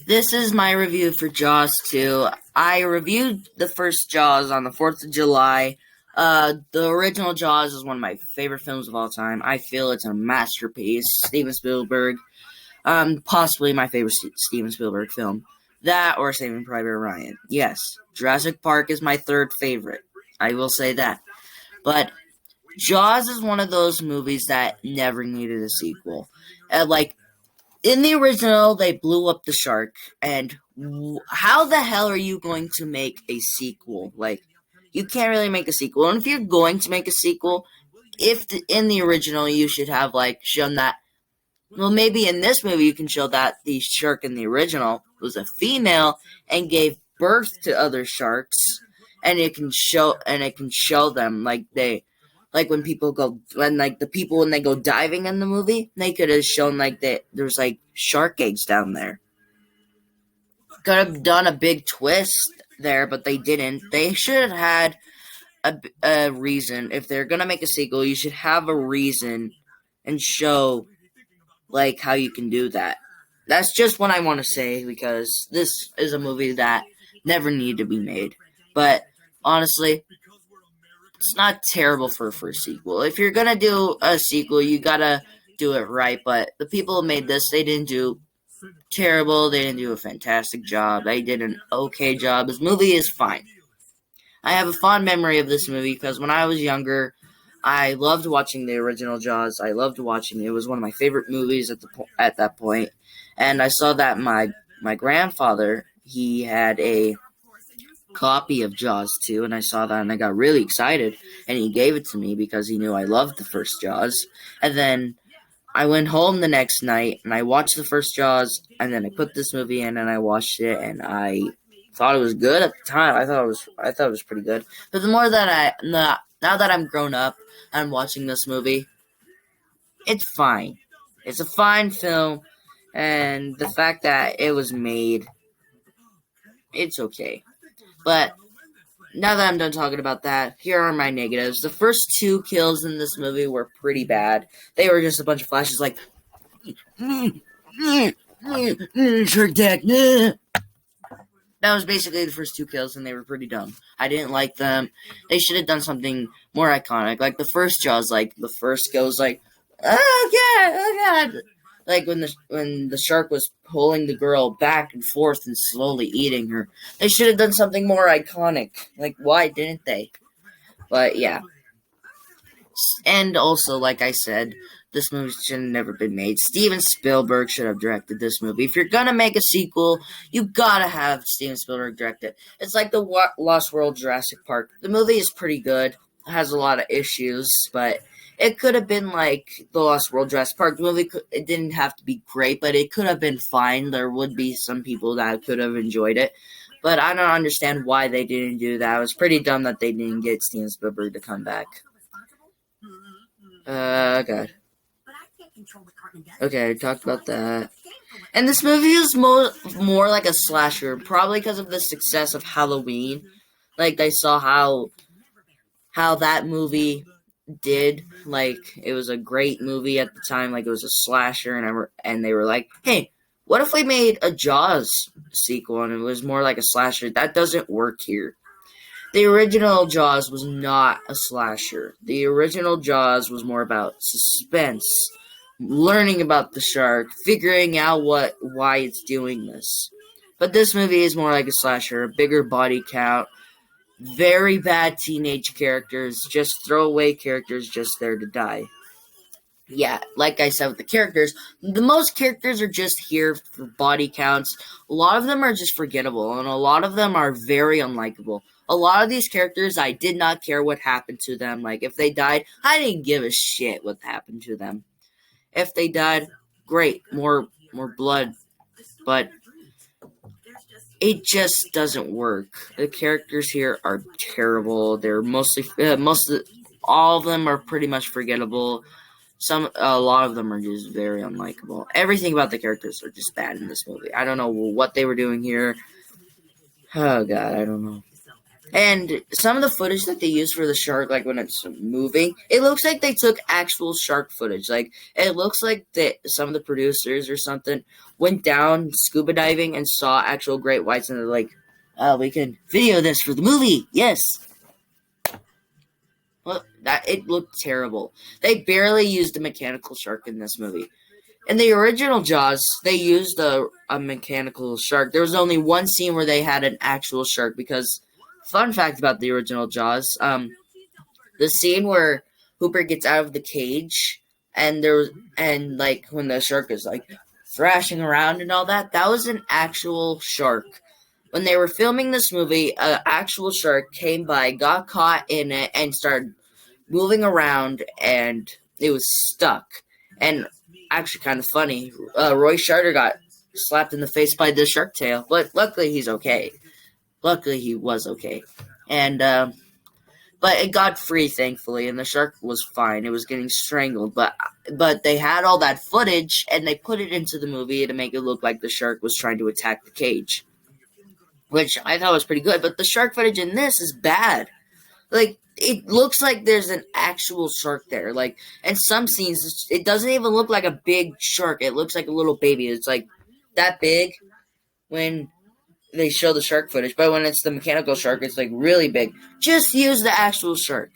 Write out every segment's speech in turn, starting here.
This is my review for Jaws 2. I reviewed the first Jaws on the 4th of July. The original Jaws is one of my favorite films of all time. I feel it's a masterpiece. Steven Spielberg. Possibly my favorite Steven Spielberg film. That or Saving Private Ryan. Yes, Jurassic Park is my third favorite. I will say that. But Jaws is one of those movies that never needed a sequel. Like, in the original, they blew up the shark, and how the hell are you going to make a sequel? Like, you can't really make a sequel. And if you're going to make a sequel, in the original, you should have, like, shown that. Well, maybe in this movie, you can show that the shark in the original was a female and gave birth to other sharks, and it can show them like when the people when they go diving in the movie, they could have shown like that there's like shark eggs down there. Could have done a big twist there, but they didn't. They should have had a reason. If they're gonna make a sequel, you should have a reason and show like how you can do that. That's just what I want to say because this is a movie that never needed to be made. But honestly, it's not terrible for a first sequel. If you're gonna do a sequel, you gotta do it right. But the people who made this, they didn't do terrible. They didn't do a fantastic job. They did an okay job. This movie is fine. I have a fond memory of this movie because when I was younger, I loved watching the original Jaws. I loved watching it. It was one of my favorite movies at that point. And I saw that my grandfather, he had a copy of Jaws 2, and I saw that and I got really excited, and he gave it to me because he knew I loved the first Jaws. And then I went home the next night and I watched the first Jaws, and then I put this movie in and I watched it, and I thought it was good at the time. I thought it was pretty good. But the more that now that I'm grown up, I'm watching this movie. It's fine. It's a fine film, and the fact that it was made, it's okay. But now that I'm done talking about that, here are my negatives. The first two kills in this movie were pretty bad. They were just a bunch of flashes like, shark attack. That was basically the first two kills, and they were pretty dumb. I didn't like them. They should have done something more iconic. Like the first Jaws, like the first goes like, oh god. Like when the shark was pulling the girl back and forth and slowly eating her. They should have done something more iconic. Like, why didn't they? But yeah. And also, like I said, this movie should have never been made. Steven Spielberg should have directed this movie. If you're gonna make a sequel, you gotta have Steven Spielberg direct it. It's like the Lost World Jurassic Park. The movie is pretty good. It has a lot of issues, but it could have been like the Lost World Jurassic Park. The movie, it didn't have to be great, but it could have been fine. There would be some people that could have enjoyed it. But I don't understand why they didn't do that. It was pretty dumb that they didn't get Steven Spielberg to come back. God. Okay, I talked about that. And this movie is more like a slasher, probably because of the success of Halloween. Like, they saw how that movie did. Like, it was a great movie at the time. Like, it was a slasher, and they were like, hey, what if we made a Jaws sequel and it was more like a slasher? That doesn't work here. The original Jaws was not a slasher. The original Jaws was more about suspense, learning about the shark, figuring out why it's doing this. But this movie is more like a slasher, a bigger body count, very bad teenage characters, just throwaway characters just there to die. Yeah, like I said with the characters, the most characters are just here for body counts. A lot of them are just forgettable, and a lot of them are very unlikable. A lot of these characters, I did not care what happened to them. Like, if they died, I didn't give a shit what happened to them. If they died, great, more blood. But it just doesn't work. The characters here are terrible. They're all of them are pretty much forgettable. A lot of them are just very unlikable. Everything about the characters are just bad in this movie. I don't know what they were doing here. Oh god, I don't know. And some of the footage that they use for the shark, like when it's moving, it looks like they took actual shark footage. Like it looks like that some of the producers or something went down scuba diving and saw actual great whites, and they're like, "Oh, we can video this for the movie." Yes. Well, that it looked terrible. They barely used a mechanical shark in this movie. In the original Jaws, they used a mechanical shark. There was only one scene where they had an actual shark because, fun fact about the original Jaws, the scene where Hooper gets out of the cage and like when the shark is like thrashing around and all that, that was an actual shark. When they were filming this movie, an actual shark came by, got caught in it, and started moving around, and it was stuck. And actually, kind of funny, Roy Scheider got slapped in the face by the shark tail, but luckily he's okay. Luckily he was okay. And, but it got free, thankfully, and the shark was fine. It was getting strangled, but they had all that footage, and they put it into the movie to make it look like the shark was trying to attack the cage, which I thought was pretty good. But the shark footage in this is bad. Like, it looks like there's an actual shark there. Like, in some scenes, it doesn't even look like a big shark. It looks like a little baby. It's like that big when they show the shark footage, but when it's the mechanical shark, it's like really big. Just use the actual shark.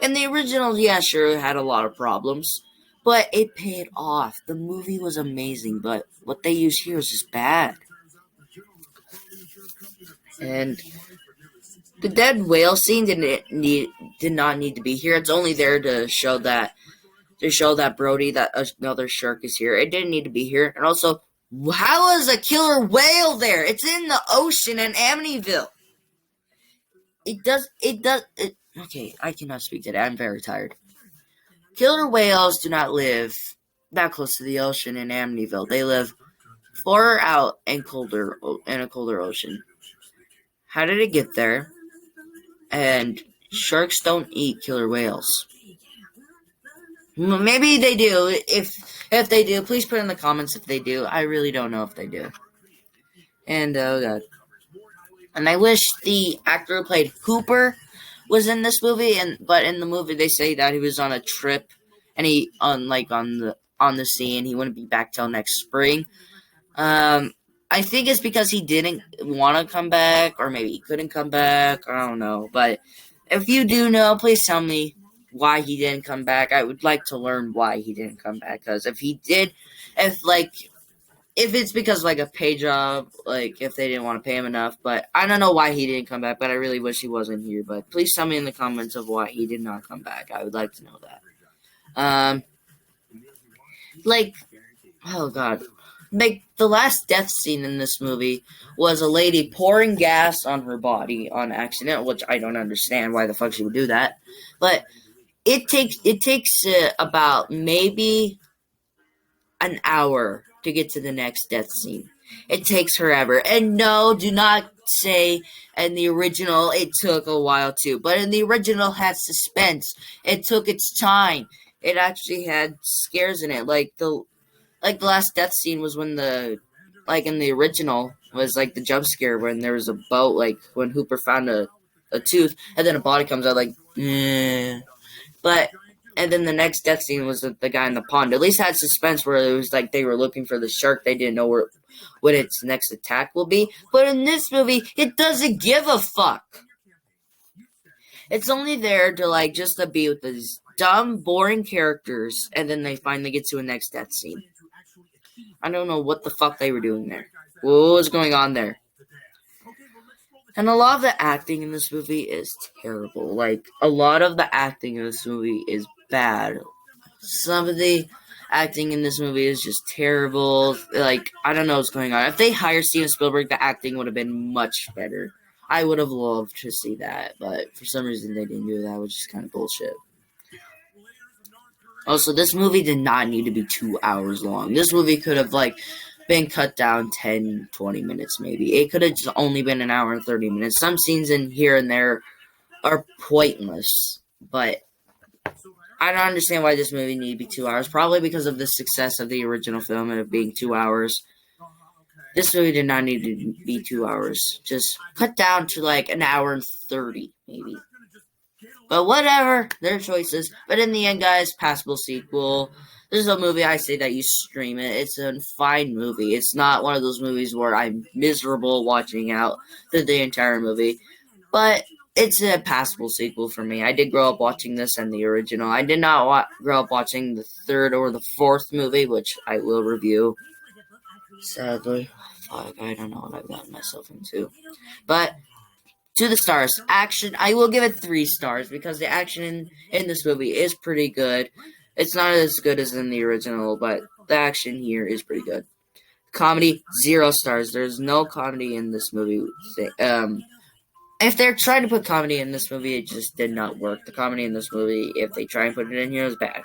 And the original, yeah, sure, it had a lot of problems, but it paid off. The movie was amazing, but what they use here is just bad. And the dead whale scene did not need to be here. It's only there to show that Brody, that another shark, is here. It didn't need to be here. And also, how is a killer whale there? It's in the ocean in Amityville. Okay, I cannot speak today. I'm very tired. Killer whales do not live that close to the ocean in Amityville. They live far out in a colder ocean. How did it get there? And sharks don't eat killer whales. Maybe they do. If they do, please put in the comments if they do. I really don't know if they do. And oh god. And I wish the actor who played Hooper was in this movie, but in the movie they say that he was on a trip and he on the sea and he wouldn't be back till next spring. I think it's because he didn't want to come back, or maybe he couldn't come back. I don't know. But if you do know, please tell me why he didn't come back. I would like to learn why he didn't come back. Because if he did, if it's because like a pay job, like if they didn't want to pay him enough. But I don't know why he didn't come back. But I really wish he wasn't here. But please tell me in the comments of why he did not come back. I would like to know that. Oh god. Like, the last death scene in this movie was a lady pouring gas on her body on accident, which I don't understand why the fuck she would do that. But it takes about maybe an hour to get to the next death scene. It takes forever. And no, do not say in the original it took a while too. But in the original had suspense. It took its time. It actually had scares in it. Like the last death scene was when in the original was like the jump scare when there was a boat, like when Hooper found a tooth and then a body comes out like, But, and then the next death scene was the guy in the pond. At least had suspense where it was like they were looking for the shark. They didn't know what its next attack will be. But in this movie, it doesn't give a fuck. It's only there to just to be with these dumb, boring characters, and then they finally get to a next death scene. I don't know what the fuck they were doing there. What was going on there? And a lot of the acting in this movie is terrible. Like, a lot of the acting in this movie is bad. Some of the acting in this movie is just terrible. Like, I don't know what's going on. If they hired Steven Spielberg, the acting would have been much better. I would have loved to see that, but for some reason they didn't do that, which is kind of bullshit. Also, this movie did not need to be 2 hours long. This movie could have, been cut down 10, 20 minutes, maybe. It could have just only been an hour and 30 minutes. Some scenes in here and there are pointless, but I don't understand why this movie needed to be 2 hours. Probably because of the success of the original film and it being 2 hours. This movie did not need to be 2 hours. Just cut down to like an hour and 30, maybe. But whatever, their choices. But in the end, guys, passable sequel. This is a movie I say that you stream it. It's a fine movie. It's not one of those movies where I'm miserable watching out through the entire movie. But it's a passable sequel for me. I did grow up watching this and the original. I did not grow up watching the third or the fourth movie, which I will review. Sadly. Fuck, I don't know what I've gotten myself into. But to the stars. Action, I will give it 3 stars because the action in this movie is pretty good. It's not as good as in the original, but the action here is pretty good. Comedy, 0 stars. There's no comedy in this movie. If they're trying to put comedy in this movie, it just did not work. The comedy in this movie, if they try and put it in here, is bad.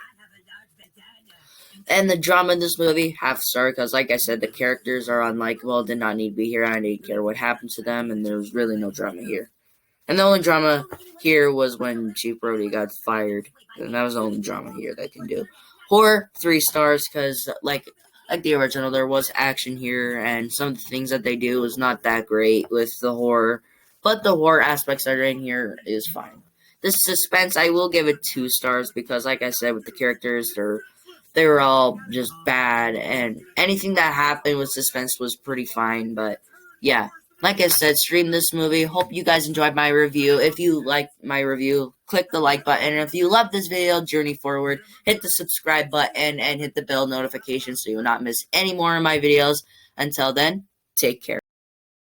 And the drama in this movie, 1/2 star, because like I said, the characters are unlikable, did not need to be here, I didn't care what happened to them, and there was really no drama here. And the only drama here was when Chief Brody got fired, and that was the only drama here that I can do. Horror, 3 stars, because like the original, there was action here, and some of the things that they do was not that great with the horror, but the horror aspects that are in here is fine. The suspense, I will give it 2 stars, because like I said, with the characters, they were all just bad, and anything that happened with suspense was pretty fine, but yeah. Like I said, stream this movie. Hope you guys enjoyed my review. If you liked my review, click the like button. And if you love this video, journey forward, hit the subscribe button and hit the bell notification so you will not miss any more of my videos. Until then, take care.